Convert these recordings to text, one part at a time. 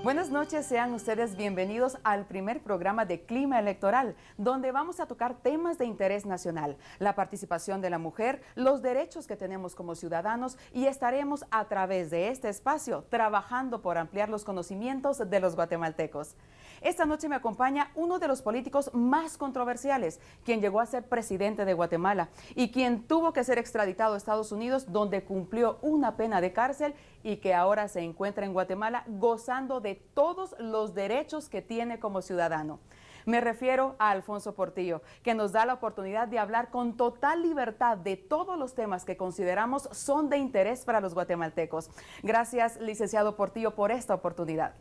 Buenas noches, sean ustedes bienvenidos al primer programa de Clima Electoral, donde vamos a tocar temas de interés nacional, la participación de la mujer, los derechos que tenemos como ciudadanos y estaremos a través de este espacio trabajando por ampliar los conocimientos de los guatemaltecos. Esta noche me acompaña uno de los políticos más controversiales, quien llegó a ser presidente de Guatemala y quien tuvo que ser extraditado a Estados Unidos, donde cumplió una pena de cárcel y que ahora se encuentra en Guatemala gozando de todos los derechos que tiene como ciudadano. Me refiero a Alfonso Portillo, que nos da la oportunidad de hablar con total libertad de todos los temas que consideramos son de interés para los guatemaltecos. Gracias, licenciado Portillo, por esta oportunidad.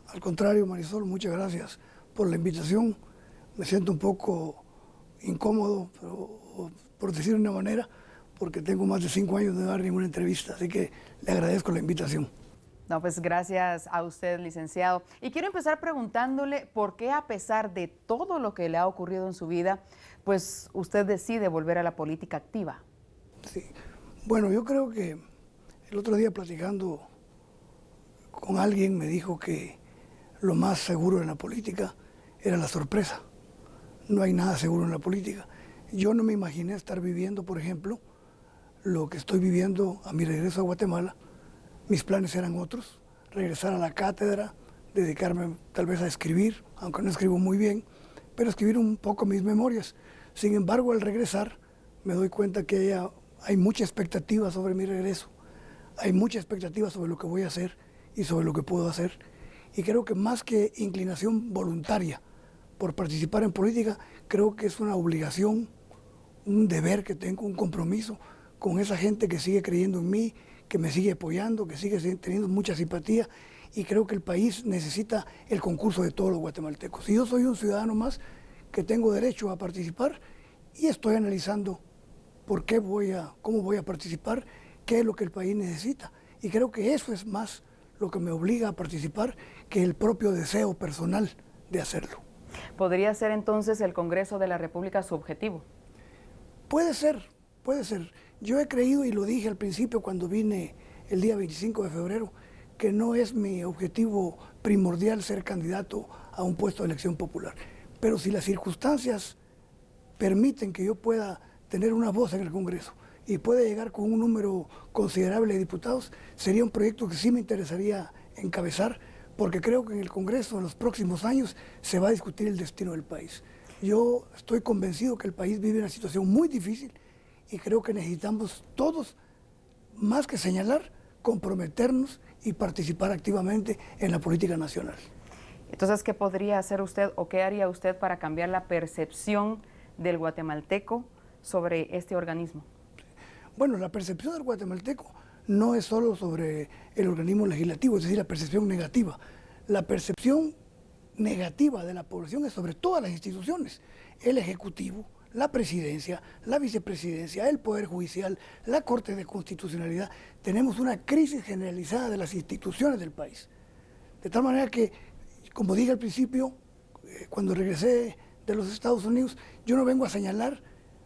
Al contrario, Marisol, muchas gracias por la invitación. Me siento un poco incómodo, pero, por decir de una manera, porque tengo más de 5 años de no dar ninguna entrevista, así que le agradezco la invitación. No, pues gracias a usted, licenciado. Y quiero empezar preguntándole por qué, a pesar de todo lo que le ha ocurrido en su vida, pues usted decide volver a la política activa. Sí. Bueno, yo creo que el otro día platicando con alguien me dijo que lo más seguro en la política era la sorpresa. No hay nada seguro en la política. Yo no me imaginé estar viviendo, por ejemplo, lo que estoy viviendo a mi regreso a Guatemala. Mis planes eran otros: regresar a la cátedra, dedicarme tal vez a escribir, aunque no escribo muy bien, pero escribir un poco mis memorias. Sin embargo, al regresar me doy cuenta que hay mucha expectativa sobre mi regreso, hay mucha expectativa sobre lo que voy a hacer y sobre lo que puedo hacer. Y creo que más que inclinación voluntaria por participar en política, creo que es una obligación, un deber que tengo, un compromiso con esa gente que sigue creyendo en mí, que me sigue apoyando, que sigue teniendo mucha simpatía, y creo que el país necesita el concurso de todos los guatemaltecos. Y yo soy un ciudadano más que tengo derecho a participar y estoy analizando cómo voy a participar, qué es lo que el país necesita. Y creo que eso es más lo que me obliga a participar que el propio deseo personal de hacerlo. ¿Podría ser entonces el Congreso de la República su objetivo? Puede ser, puede ser. Yo he creído, y lo dije al principio cuando vine el día 25 de febrero, que no es mi objetivo primordial ser candidato a un puesto de elección popular. Pero si las circunstancias permiten que yo pueda tener una voz en el Congreso y pueda llegar con un número considerable de diputados, sería un proyecto que sí me interesaría encabezar, porque creo que en el Congreso en los próximos años se va a discutir el destino del país. Yo estoy convencido que el país vive una situación muy difícil y creo que necesitamos todos, más que señalar, comprometernos y participar activamente en la política nacional. Entonces, ¿qué podría hacer usted o qué haría usted para cambiar la percepción del guatemalteco sobre este organismo? Bueno, la percepción del guatemalteco no es solo sobre el organismo legislativo, es decir, la percepción negativa. La percepción negativa de la población es sobre todas las instituciones: el Ejecutivo, la Presidencia, la Vicepresidencia, el Poder Judicial, la Corte de Constitucionalidad. Tenemos una crisis generalizada de las instituciones del país. De tal manera que, como dije al principio, cuando regresé de los Estados Unidos, yo no vengo a señalar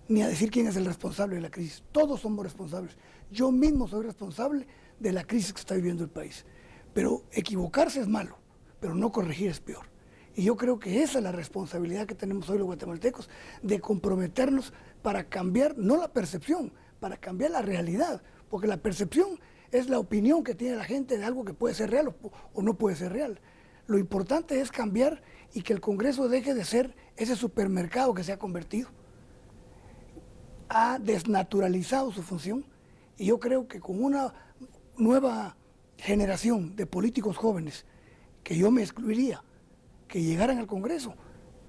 ni a decir quién es el responsable de la crisis. Todos somos responsables. Yo mismo soy responsable de la crisis que está viviendo el país. Pero equivocarse es malo, pero no corregir es peor. Y yo creo que esa es la responsabilidad que tenemos hoy los guatemaltecos, de comprometernos para cambiar, no la percepción, para cambiar la realidad. Porque la percepción es la opinión que tiene la gente de algo que puede ser real o no puede ser real. Lo importante es cambiar y que el Congreso deje de ser ese supermercado que se ha convertido. Ha desnaturalizado su función, y yo creo que con una nueva generación de políticos jóvenes, que yo me excluiría, que llegaran al Congreso,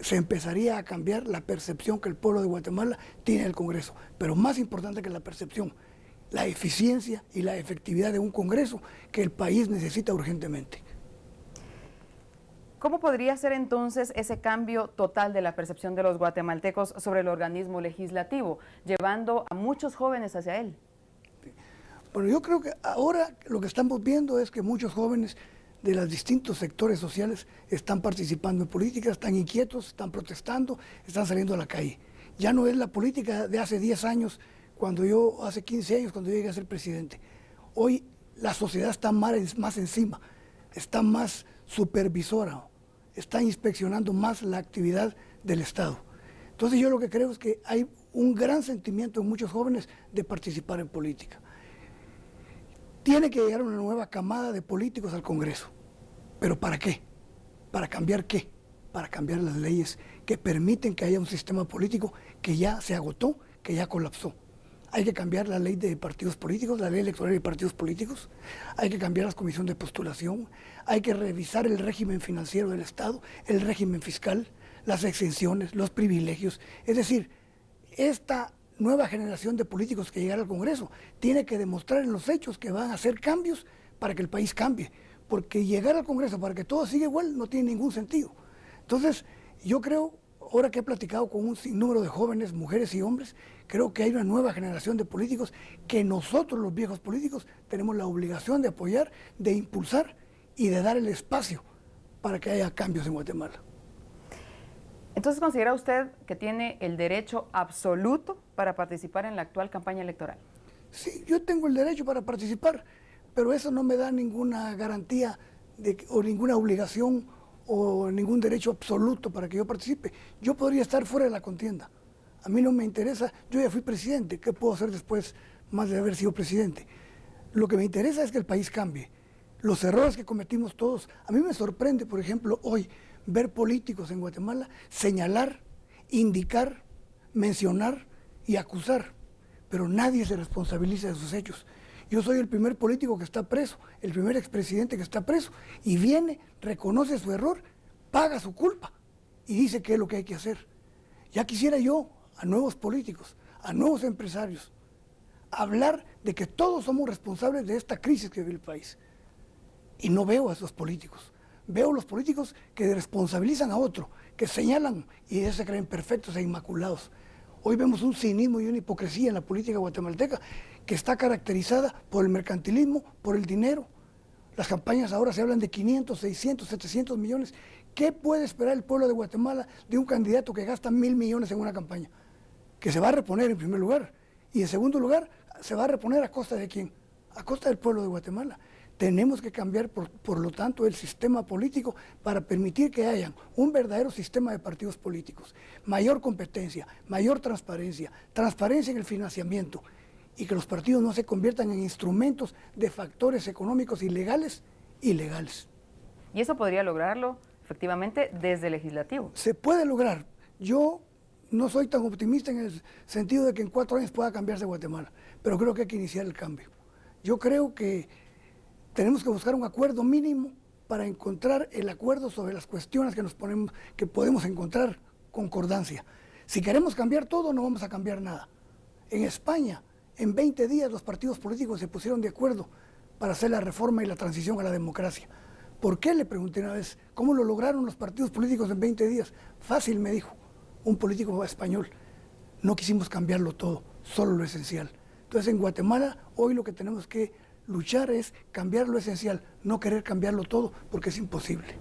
se empezaría a cambiar la percepción que el pueblo de Guatemala tiene del Congreso. Pero más importante que la percepción, la eficiencia y la efectividad de un Congreso que el país necesita urgentemente. ¿Cómo podría ser entonces ese cambio total de la percepción de los guatemaltecos sobre el organismo legislativo, llevando a muchos jóvenes hacia él? Bueno, yo creo que ahora lo que estamos viendo es que muchos jóvenes de los distintos sectores sociales están participando en política, están inquietos, están protestando, están saliendo a la calle. Ya no es la política de hace 10 años, hace 15 años, cuando yo llegué a ser presidente. Hoy la sociedad está más encima está más supervisora, está inspeccionando más la actividad del Estado. Entonces yo lo que creo es que hay un gran sentimiento en muchos jóvenes de participar en política. Tiene que llegar una nueva camada de políticos al Congreso. ¿Pero para qué? ¿Para cambiar qué? Para cambiar las leyes que permiten que haya un sistema político que ya se agotó, que ya colapsó. Hay que cambiar la ley de partidos políticos, la ley electoral de partidos políticos, hay que cambiar las comisiones de postulación, hay que revisar el régimen financiero del Estado, el régimen fiscal, las exenciones, los privilegios. Es decir, esta nueva generación de políticos que llegará al Congreso tiene que demostrar en los hechos que van a hacer cambios para que el país cambie, porque llegar al Congreso para que todo siga igual no tiene ningún sentido. Entonces, yo creo, ahora que he platicado con un sinnúmero de jóvenes, mujeres y hombres, creo que hay una nueva generación de políticos que nosotros, los viejos políticos, tenemos la obligación de apoyar, de impulsar y de dar el espacio para que haya cambios en Guatemala. Entonces, ¿considera usted que tiene el derecho absoluto para participar en la actual campaña electoral? Sí, yo tengo el derecho para participar, pero eso no me da ninguna garantía o ninguna obligación o ningún derecho absoluto para que yo participe. Yo podría estar fuera de la contienda. A mí no me interesa, yo ya fui presidente, ¿qué puedo hacer después más de haber sido presidente? Lo que me interesa es que el país cambie. Los errores que cometimos todos, a mí me sorprende, por ejemplo, hoy ver políticos en Guatemala señalar, indicar, mencionar y acusar, pero nadie se responsabiliza de sus hechos. Yo soy el primer político que está preso, el primer expresidente que está preso, y viene, reconoce su error, paga su culpa y dice qué es lo que hay que hacer. Ya quisiera yo a nuevos políticos, a nuevos empresarios, hablar de que todos somos responsables de esta crisis que vive el país. Y no veo a esos políticos. Veo los políticos que responsabilizan a otro, que señalan y ellos se creen perfectos e inmaculados. Hoy vemos un cinismo y una hipocresía en la política guatemalteca que está caracterizada por el mercantilismo, por el dinero. Las campañas ahora se hablan de 500, 600, 700 millones. ¿Qué puede esperar el pueblo de Guatemala de un candidato que gasta 1.000 millones en una campaña? Que se va a reponer en primer lugar. Y en segundo lugar, se va a reponer a costa de quién? A costa del pueblo de Guatemala. Tenemos que cambiar, por lo tanto, el sistema político para permitir que haya un verdadero sistema de partidos políticos, mayor competencia, mayor transparencia, transparencia en el financiamiento y que los partidos no se conviertan en instrumentos de factores económicos ilegales y legales. ¿Y eso podría lograrlo efectivamente desde el legislativo? Se puede lograr. Yo no soy tan optimista en el sentido de que en 4 años pueda cambiarse Guatemala, pero creo que hay que iniciar el cambio. Yo creo que tenemos que buscar un acuerdo mínimo para encontrar el acuerdo sobre las cuestiones que podemos encontrar concordancia. Si queremos cambiar todo, no vamos a cambiar nada. En España, en 20 días los partidos políticos se pusieron de acuerdo para hacer la reforma y la transición a la democracia. ¿Por qué? Le pregunté una vez. ¿Cómo lo lograron los partidos políticos en 20 días? Fácil, me dijo un político español. No quisimos cambiarlo todo, solo lo esencial. Entonces en Guatemala hoy lo que tenemos que luchar es cambiar lo esencial, no querer cambiarlo todo porque es imposible.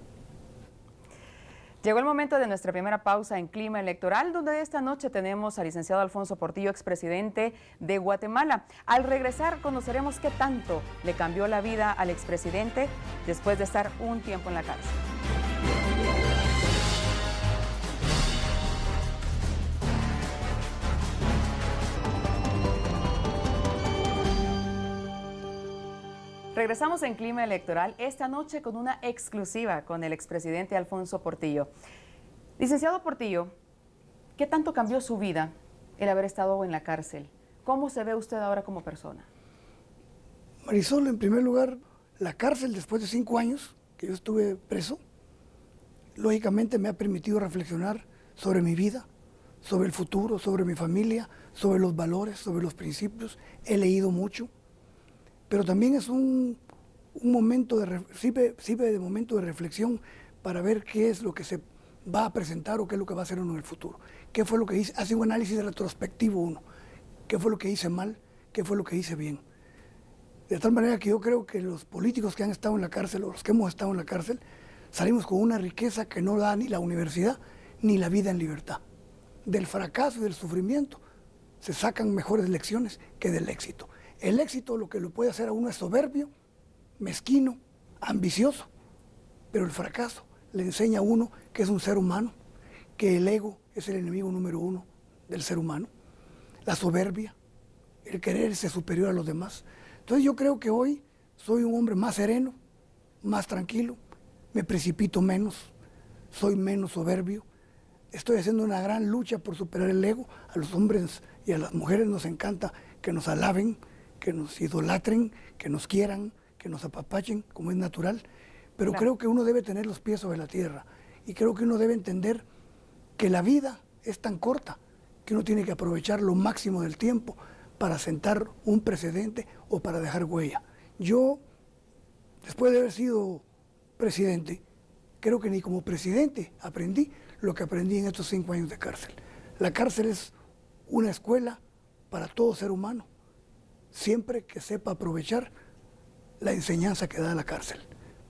Llegó el momento de nuestra primera pausa en Clima Electoral, donde esta noche tenemos al licenciado Alfonso Portillo, expresidente de Guatemala. Al regresar conoceremos qué tanto le cambió la vida al expresidente después de estar un tiempo en la cárcel. Regresamos en Clima Electoral esta noche con una exclusiva con el expresidente Alfonso Portillo. Licenciado Portillo, ¿qué tanto cambió su vida el haber estado en la cárcel? ¿Cómo se ve usted ahora como persona? Marisol, en primer lugar, la cárcel después de 5 años que yo estuve preso, lógicamente me ha permitido reflexionar sobre mi vida, sobre el futuro, sobre mi familia, sobre los valores, sobre los principios. He leído mucho. Pero también es un momento sirve de momento de reflexión para ver qué es lo que se va a presentar o qué es lo que va a hacer uno en el futuro. ¿Qué fue lo que hice? Hace un análisis retrospectivo uno. ¿Qué fue lo que hice mal? ¿Qué fue lo que hice bien? De tal manera que yo creo que los políticos que han estado en la cárcel o los que hemos estado en la cárcel salimos con una riqueza que no da ni la universidad ni la vida en libertad. Del fracaso y del sufrimiento se sacan mejores lecciones que del éxito. El éxito lo que lo puede hacer a uno es soberbio, mezquino, ambicioso pero el fracaso le enseña a uno que es un ser humano, que el ego es el enemigo número uno del ser humano, la soberbia, el quererse superior a los demás. Entonces yo creo que hoy soy un hombre más sereno, más tranquilo, me precipito menos, soy menos soberbio, estoy haciendo una gran lucha por superar el ego. A los hombres y a las mujeres nos encanta que nos alaben, que nos idolatren, que nos quieran, que nos apapachen, como es natural, pero Claro. creo que uno debe tener los pies sobre la tierra y creo que uno debe entender que la vida es tan corta que uno tiene que aprovechar lo máximo del tiempo para sentar un precedente o para dejar huella. Yo, después de haber sido presidente, creo que ni como presidente aprendí lo que aprendí en estos 5 años de cárcel. La cárcel es una escuela para todo ser humano, siempre que sepa aprovechar la enseñanza que da la cárcel,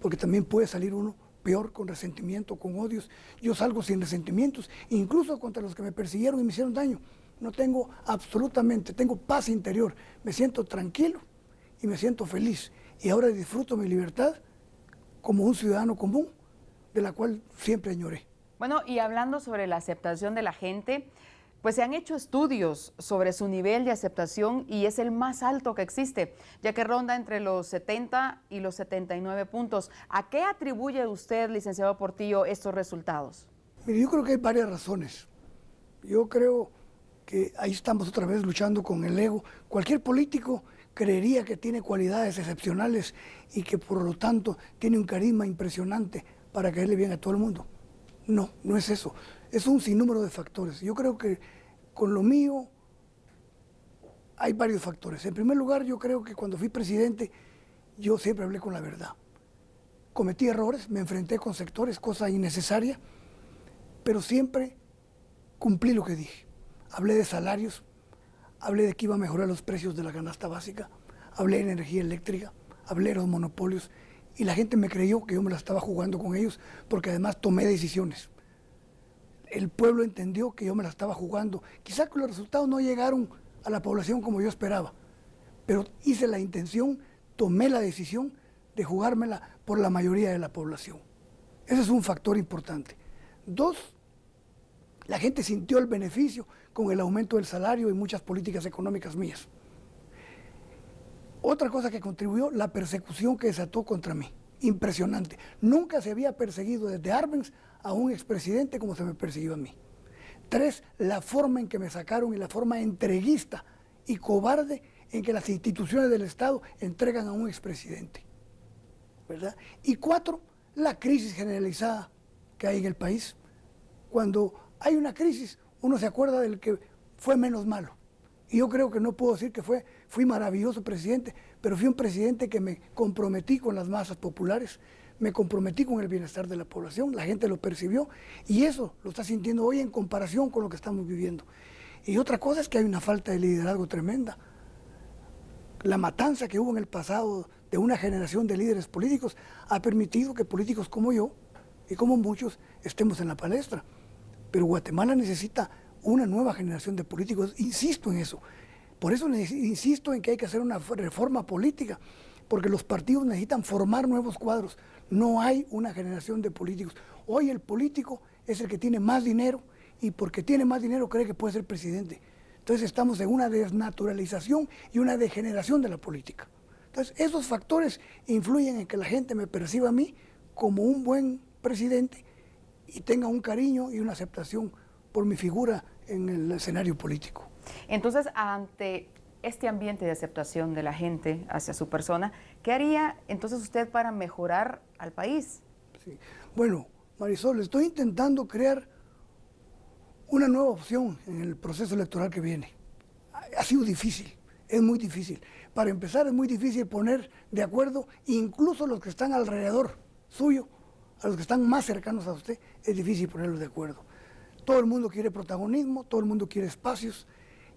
porque también puede salir uno peor, con resentimiento, con odios. Yo salgo sin resentimientos, incluso contra los que me persiguieron y me hicieron daño. No tengo absolutamente, tengo paz interior, me siento tranquilo y me siento feliz. Y ahora disfruto mi libertad como un ciudadano común, de la cual siempre añoré. Bueno, y hablando sobre la aceptación de la gente, pues se han hecho estudios sobre su nivel de aceptación y es el más alto que existe, ya que ronda entre los 70 y los 79 puntos. ¿A qué atribuye usted, licenciado Portillo, estos resultados? Mire, yo creo que hay varias razones. Yo creo que ahí estamos otra vez luchando con el ego. Cualquier político creería que tiene cualidades excepcionales y que por lo tanto tiene un carisma impresionante para caerle bien a todo el mundo. No, no es eso. Es un sinnúmero de factores. Yo creo que con lo mío hay varios factores. En primer lugar, yo creo que cuando fui presidente, yo siempre hablé con la verdad. Cometí errores, me enfrenté con sectores, cosa innecesaria, pero siempre cumplí lo que dije. Hablé de salarios, hablé de que iba a mejorar los precios de la canasta básica, hablé de energía eléctrica, hablé de los monopolios, y la gente me creyó que yo me la estaba jugando con ellos, porque además tomé decisiones. El pueblo entendió que yo me la estaba jugando. Quizá que los resultados no llegaron a la población como yo esperaba, pero hice la intención, tomé la decisión de jugármela por la mayoría de la población. Ese es un factor importante. 2, la gente sintió el beneficio con el aumento del salario y muchas políticas económicas mías. Otra cosa que contribuyó, la persecución que desató contra mí. Impresionante. Nunca se había perseguido desde Arbenz a un expresidente como se me persiguió a mí. 3, la forma en que me sacaron y la forma entreguista y cobarde en que las instituciones del Estado entregan a un expresidente, ¿verdad? Y 4, la crisis generalizada que hay en el país. Cuando hay una crisis, uno se acuerda del que fue menos malo. Y yo creo que no puedo decir que fui maravilloso presidente, pero fui un presidente que me comprometí con las masas populares, me comprometí con el bienestar de la población, la gente lo percibió y eso lo está sintiendo hoy en comparación con lo que estamos viviendo. Y otra cosa es que hay una falta de liderazgo tremenda. La matanza que hubo en el pasado de una generación de líderes políticos ha permitido que políticos como yo y como muchos estemos en la palestra. Pero Guatemala necesita una nueva generación de políticos, insisto en eso. Por eso insisto en que hay que hacer una reforma política, porque los partidos necesitan formar nuevos cuadros. No hay una generación de políticos. Hoy el político es el que tiene más dinero y porque tiene más dinero cree que puede ser presidente. Entonces estamos en una desnaturalización y una degeneración de la política. Entonces esos factores influyen en que la gente me perciba a mí como un buen presidente y tenga un cariño y una aceptación por mi figura en el escenario político. Entonces, ante este ambiente de aceptación de la gente hacia su persona, ¿qué haría entonces usted para mejorar al país? Sí. Bueno, Marisol, estoy intentando crear una nueva opción en el proceso electoral que viene. Ha sido difícil, es muy difícil. Para empezar, es muy difícil poner de acuerdo incluso los que están alrededor suyo, a los que están más cercanos a usted, es difícil ponerlos de acuerdo. Todo el mundo quiere protagonismo, todo el mundo quiere espacios,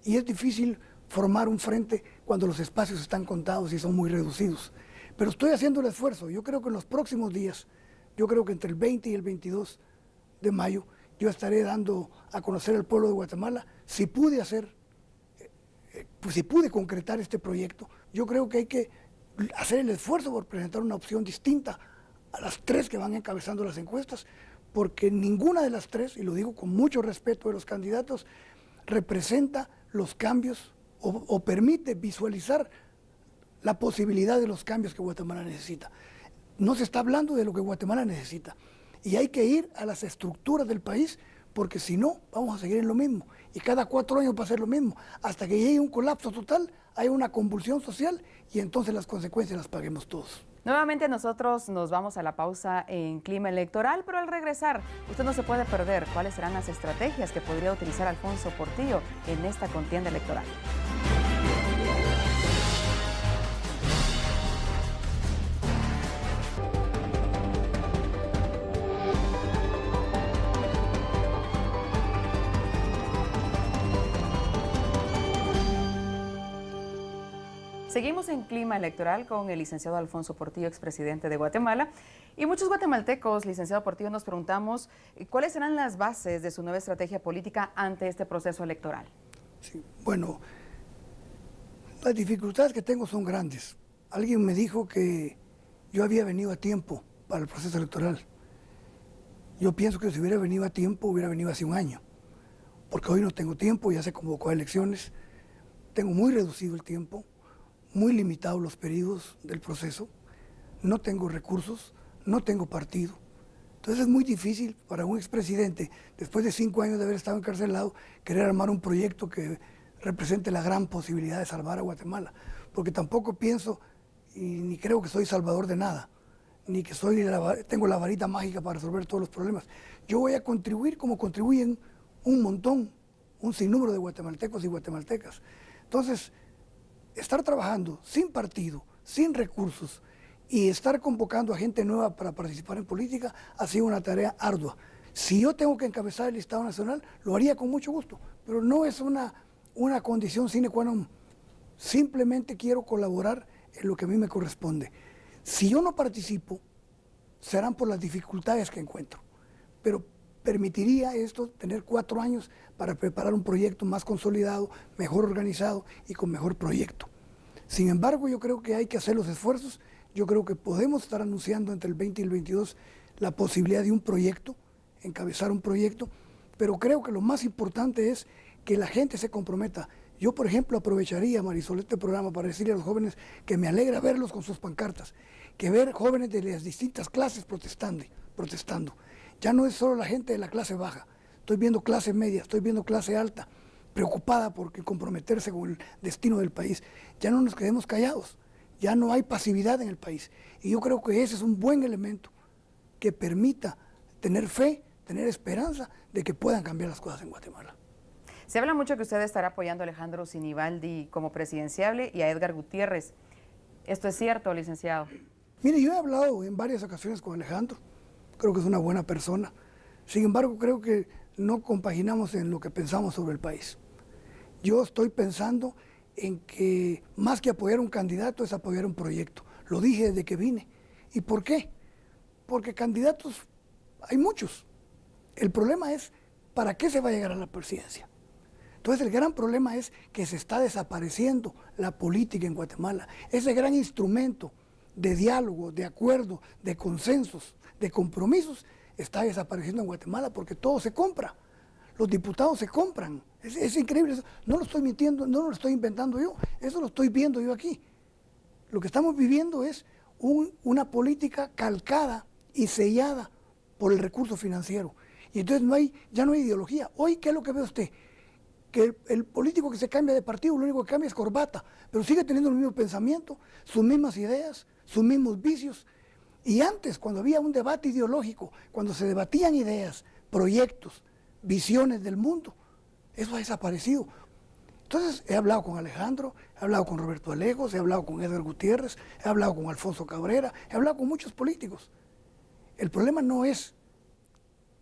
y es difícil formar un frente cuando los espacios están contados y son muy reducidos. Pero estoy haciendo el esfuerzo. Yo creo que en los próximos días, yo creo que entre el 20 y el 22 de mayo, yo estaré dando a conocer al pueblo de Guatemala si pude hacer, pues si pude concretar este proyecto. Yo creo que hay que hacer el esfuerzo por presentar una opción distinta a las tres que van encabezando las encuestas, porque ninguna de las tres, y lo digo con mucho respeto de los candidatos, representa los cambios o permite visualizar la posibilidad de los cambios que Guatemala necesita. No se está hablando de lo que Guatemala necesita. Y hay que ir a las estructuras del país, porque si no, vamos a seguir en lo mismo. Y cada 4 años va a ser lo mismo, hasta que llegue un colapso total, hay una convulsión social y entonces las consecuencias las paguemos todos. Nuevamente nosotros nos vamos a la pausa en clima electoral, pero al regresar usted no se puede perder cuáles serán las estrategias que podría utilizar Alfonso Portillo en esta contienda electoral. Seguimos en clima electoral con el licenciado Alfonso Portillo, expresidente de Guatemala. Y muchos guatemaltecos, licenciado Portillo, nos preguntamos cuáles serán las bases de su nueva estrategia política ante este proceso electoral. Sí, bueno, las dificultades que tengo son grandes. Alguien me dijo que yo había venido a tiempo para el proceso electoral. Yo pienso que si hubiera venido a tiempo, hubiera venido hace un año. Porque hoy no tengo tiempo, ya se convocó a elecciones. Tengo muy reducido el tiempo, muy limitados los periodos del proceso, no tengo recursos, no tengo partido. Entonces es muy difícil para un expresidente, después de 5 años de haber estado encarcelado, querer armar un proyecto que represente la gran posibilidad de salvar a Guatemala. Porque tampoco pienso, y ni creo que soy salvador de nada, ni que tengo la varita mágica para resolver todos los problemas. Yo voy a contribuir como contribuyen un montón, un sinnúmero de guatemaltecos y guatemaltecas. Entonces, estar trabajando sin partido, sin recursos y estar convocando a gente nueva para participar en política ha sido una tarea ardua. Si yo tengo que encabezar el listado nacional, lo haría con mucho gusto, pero no es una condición sine qua non. Simplemente quiero colaborar en lo que a mí me corresponde. Si yo no participo, serán por las dificultades que encuentro, pero permitiría esto tener 4 años para preparar un proyecto más consolidado, mejor organizado y con mejor proyecto. Sin embargo, yo creo que hay que hacer los esfuerzos. Yo creo que podemos estar anunciando entre el 20 y el 22 la posibilidad de un proyecto, encabezar un proyecto, pero creo que lo más importante es que la gente se comprometa. Yo, por ejemplo, aprovecharía, Marisol, este programa para decirle a los jóvenes que me alegra verlos con sus pancartas, que ver jóvenes de las distintas clases protestando. Ya no es solo la gente de la clase baja, estoy viendo clase media, estoy viendo clase alta, preocupada por comprometerse con el destino del país. Ya no nos quedemos callados, ya no hay pasividad en el país. Y yo creo que ese es un buen elemento que permita tener fe, tener esperanza de que puedan cambiar las cosas en Guatemala. Se habla mucho que usted estará apoyando a Alejandro Sinibaldi como presidenciable y a Edgar Gutiérrez. ¿Esto es cierto, licenciado? Mire, yo he hablado en varias ocasiones con Alejandro. Creo que es una buena persona. Sin embargo, creo que no compaginamos en lo que pensamos sobre el país. Yo estoy pensando en que más que apoyar un candidato es apoyar un proyecto. Lo dije desde que vine. ¿Y por qué? Porque candidatos hay muchos. El problema es ¿para qué se va a llegar a la presidencia? Entonces el gran problema es que se está desapareciendo la política en Guatemala. Ese gran instrumento de diálogo, de acuerdo, de consensos, de compromisos, está desapareciendo en Guatemala porque todo se compra. Los diputados se compran. Es increíble. No lo estoy mintiendo, no lo estoy inventando yo. Eso lo estoy viendo yo aquí. Lo que estamos viviendo es una política calcada y sellada por el recurso financiero. Y entonces ya no hay ideología. Hoy, ¿qué es lo que ve usted? Que el político que se cambia de partido, lo único que cambia es corbata, pero sigue teniendo el mismo pensamiento, sus mismas ideas, sus mismos vicios. Y antes, cuando había un debate ideológico, cuando se debatían ideas, proyectos, visiones del mundo, eso ha desaparecido. Entonces he hablado con Alejandro, he hablado con Roberto Alejos, he hablado con Edgar Gutiérrez, he hablado con Alfonso Cabrera, he hablado con muchos políticos. El problema no es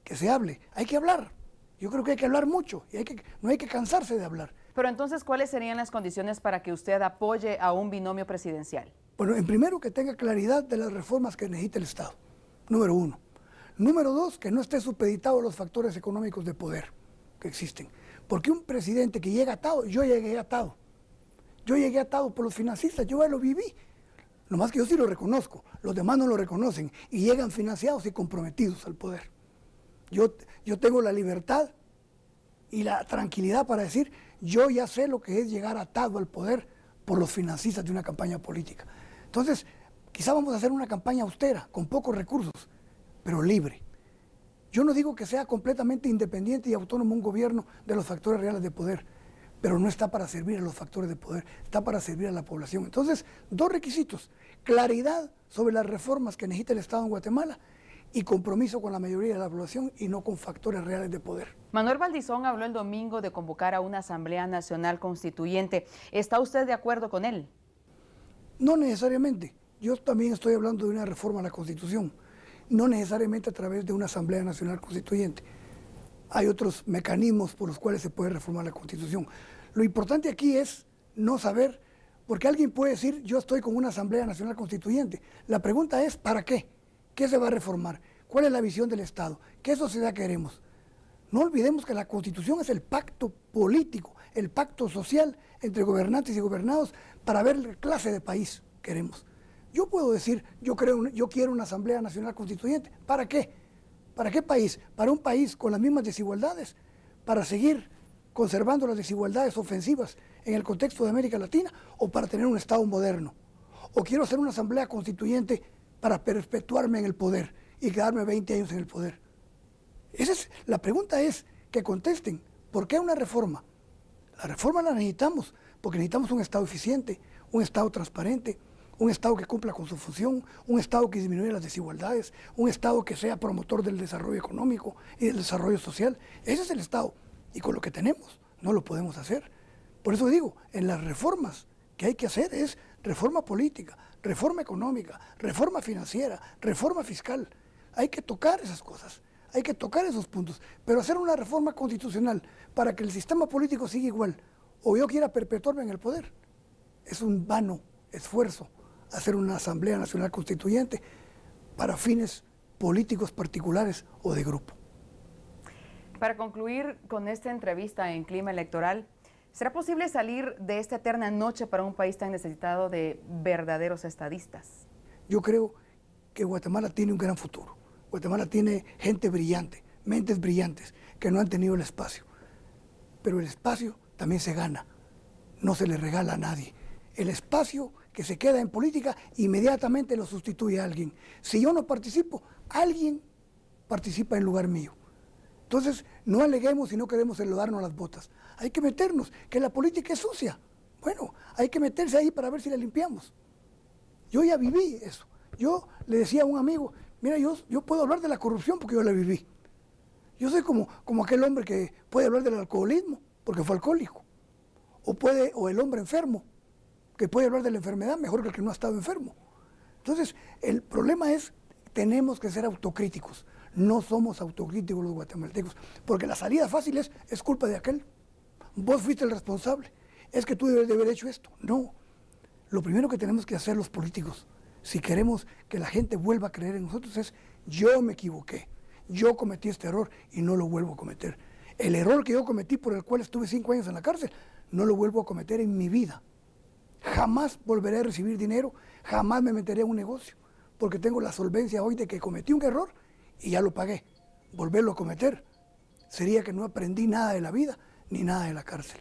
que se hable, hay que hablar. Yo creo que hay que hablar mucho y no hay que cansarse de hablar. Pero entonces, ¿cuáles serían las condiciones para que usted apoye a un binomio presidencial? Bueno, en primero, que tenga claridad de las reformas que necesita el Estado, número 1. Número 2, que no esté supeditado a los factores económicos de poder que existen. Porque un presidente que llega atado, yo llegué atado. Yo llegué atado por los financistas, yo ya lo viví. Nomás que yo sí lo reconozco, los demás no lo reconocen y llegan financiados y comprometidos al poder. Yo tengo la libertad y la tranquilidad para decir, yo ya sé lo que es llegar atado al poder por los financistas de una campaña política. Entonces, quizá vamos a hacer una campaña austera, con pocos recursos, pero libre. Yo no digo que sea completamente independiente y autónomo un gobierno de los factores reales de poder, pero no está para servir a los factores de poder, está para servir a la población. Entonces, dos requisitos: claridad sobre las reformas que necesita el Estado en Guatemala y compromiso con la mayoría de la población y no con factores reales de poder. Manuel Valdizón habló el domingo de convocar a una Asamblea Nacional Constituyente. ¿Está usted de acuerdo con él? No necesariamente. Yo también estoy hablando de una reforma a la Constitución, no necesariamente a través de una Asamblea Nacional Constituyente. Hay otros mecanismos por los cuales se puede reformar la Constitución. Lo importante aquí es no saber, porque alguien puede decir, yo estoy con una Asamblea Nacional Constituyente. La pregunta es, ¿para qué? ¿Qué se va a reformar? ¿Cuál es la visión del Estado? ¿Qué sociedad queremos? No olvidemos que la Constitución es el pacto político, el pacto social entre gobernantes y gobernados para ver qué clase de país queremos. Yo puedo decir, yo quiero una Asamblea Nacional Constituyente. ¿Para qué? ¿Para qué país? ¿Para un país con las mismas desigualdades? ¿Para seguir conservando las desigualdades ofensivas en el contexto de América Latina? ¿O para tener un Estado moderno? ¿O quiero hacer una Asamblea Constituyente para perpetuarme en el poder y quedarme 20 años en el poder? La pregunta es que contesten, ¿por qué una reforma? La reforma la necesitamos porque necesitamos un Estado eficiente, un Estado transparente, un Estado que cumpla con su función, un Estado que disminuya las desigualdades, un Estado que sea promotor del desarrollo económico y del desarrollo social. Ese es el Estado. Y con lo que tenemos no lo podemos hacer. Por eso digo, en las reformas que hay que hacer es reforma política, reforma económica, reforma financiera, reforma fiscal. Hay que tocar esas cosas, hay que tocar esos puntos. Pero hacer una reforma constitucional para que el sistema político siga igual o yo quiera perpetuarme en el poder, es un vano esfuerzo hacer una Asamblea Nacional Constituyente para fines políticos particulares o de grupo. Para concluir con esta entrevista en Clima Electoral, ¿será posible salir de esta eterna noche para un país tan necesitado de verdaderos estadistas? Yo creo que Guatemala tiene un gran futuro. Guatemala tiene gente brillante, mentes brillantes, que no han tenido el espacio. Pero el espacio también se gana, no se le regala a nadie. El espacio que se queda en política inmediatamente lo sustituye a alguien. Si yo no participo, alguien participa en lugar mío. Entonces, no aleguemos y no queremos enlodarnos las botas. Hay que meternos, que la política es sucia. Bueno, hay que meterse ahí para ver si la limpiamos. Yo ya viví eso. Yo le decía a un amigo, mira, yo puedo hablar de la corrupción porque yo la viví. Yo soy como aquel hombre que puede hablar del alcoholismo porque fue alcohólico. O el hombre enfermo, que puede hablar de la enfermedad mejor que el que no ha estado enfermo. Entonces, el problema es, tenemos que ser autocríticos. No somos autocríticos los guatemaltecos, porque la salida fácil es culpa de aquel. Vos fuiste el responsable, es que tú debes de haber hecho esto. No, lo primero que tenemos que hacer los políticos, si queremos que la gente vuelva a creer en nosotros, es yo me equivoqué, yo cometí este error y no lo vuelvo a cometer. El error que yo cometí por el cual estuve 5 años en la cárcel, no lo vuelvo a cometer en mi vida. Jamás volveré a recibir dinero, jamás me meteré en un negocio, porque tengo la solvencia hoy de que cometí un error y ya lo pagué. Volverlo a cometer sería que no aprendí nada de la vida ni nada de la cárcel.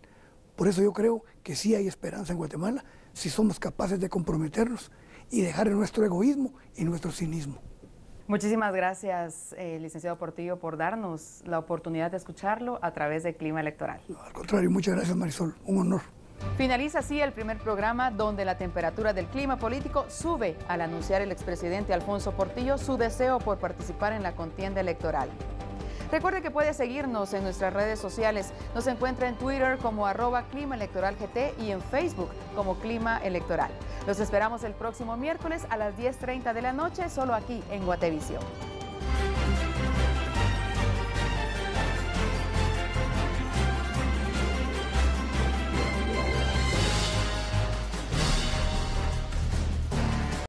Por eso yo creo que sí hay esperanza en Guatemala si somos capaces de comprometernos y dejar nuestro egoísmo y nuestro cinismo. Muchísimas gracias, licenciado Portillo, por darnos la oportunidad de escucharlo a través de Clima Electoral. No, al contrario, muchas gracias, Marisol, un honor. Finaliza así el primer programa donde la temperatura del clima político sube al anunciar el expresidente Alfonso Portillo su deseo por participar en la contienda electoral. Recuerde que puede seguirnos en nuestras redes sociales. Nos encuentra en Twitter como @climaelectoralgt y en Facebook como Clima Electoral. Los esperamos el próximo miércoles a las 10:30 de la noche, solo aquí en Guatevisión.